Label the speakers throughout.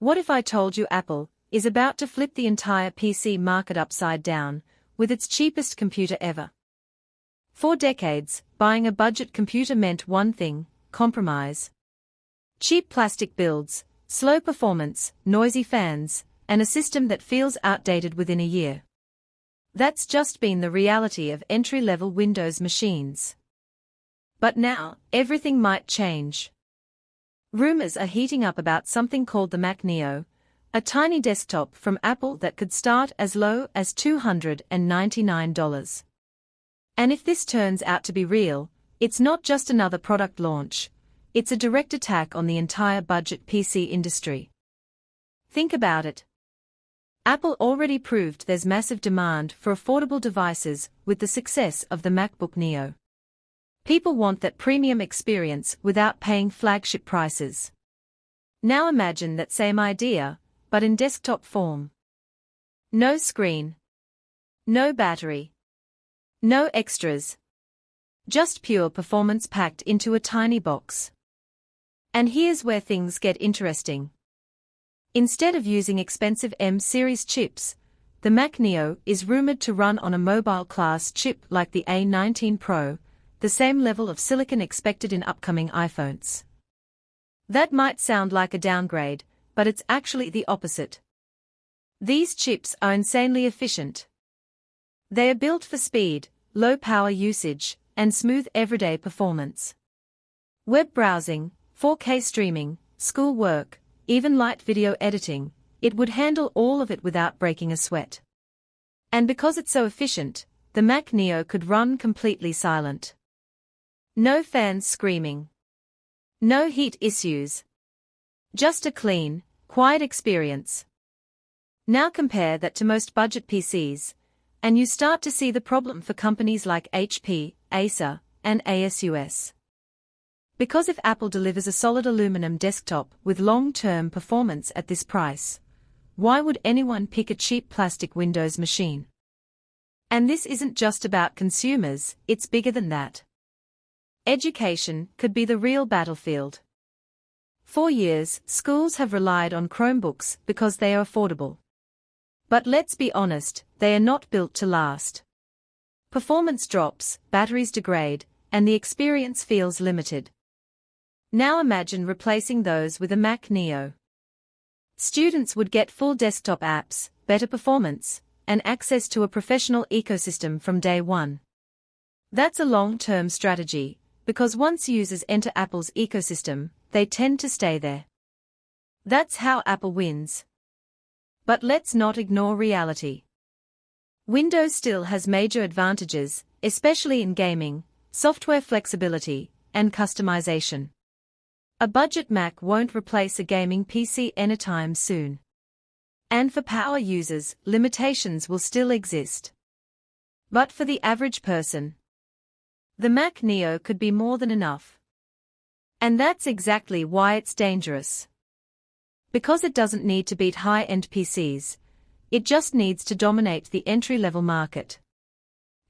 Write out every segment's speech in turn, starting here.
Speaker 1: What if I told you Apple is about to flip the entire PC market upside down with its cheapest computer ever? For decades, buying a budget computer meant one thing: compromise. Cheap plastic builds, slow performance, noisy fans, and a system that feels outdated within a year. That's just been the reality of entry-level Windows machines. But now, everything might change. Rumors are heating up about something called the Mac Neo, a tiny desktop from Apple that could start as low as $299. And if this turns out to be real, it's not just another product launch, it's a direct attack on the entire budget PC industry. Think about it. Apple already proved there's massive demand for affordable devices with the success of the MacBook Neo. People want that premium experience without paying flagship prices. Now imagine that same idea, but in desktop form. No screen. No battery. No extras. Just pure performance packed into a tiny box. And here's where things get interesting. Instead of using expensive M-series chips, the Mac Neo is rumored to run on a mobile-class chip like the A19 Pro, the same level of silicon expected in upcoming iPhones. That might sound like a downgrade, but it's actually the opposite. These chips are insanely efficient. They are built for speed, low power usage, and smooth everyday performance. Web browsing, 4K streaming, school work, even light video editing, it would handle all of it without breaking a sweat. And because it's so efficient, the Mac Neo could run completely silent. No fans screaming. No heat issues. Just a clean, quiet experience. Now compare that to most budget PCs, and you start to see the problem for companies like HP, Acer, and ASUS. Because if Apple delivers a solid aluminum desktop with long-term performance at this price, why would anyone pick a cheap plastic Windows machine? And this isn't just about consumers, it's bigger than that. Education could be the real battlefield. For years, schools have relied on Chromebooks because they are affordable. But let's be honest, they are not built to last. Performance drops, batteries degrade, and the experience feels limited. Now imagine replacing those with a Mac Neo. Students would get full desktop apps, better performance, and access to a professional ecosystem from day one. That's a long-term strategy, because once users enter Apple's ecosystem, they tend to stay there. That's how Apple wins. But let's not ignore reality. Windows still has major advantages, especially in gaming, software flexibility, and customization. A budget Mac won't replace a gaming PC anytime soon. And for power users, limitations will still exist. But for the average person, the Mac Neo could be more than enough. And that's exactly why it's dangerous. Because it doesn't need to beat high-end PCs, it just needs to dominate the entry-level market.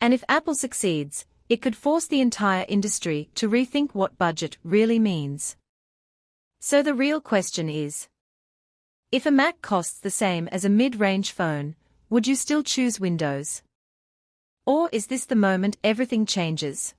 Speaker 1: And if Apple succeeds, it could force the entire industry to rethink what budget really means. So the real question is, if a Mac costs the same as a mid-range phone, would you still choose Windows? Or is this the moment everything changes?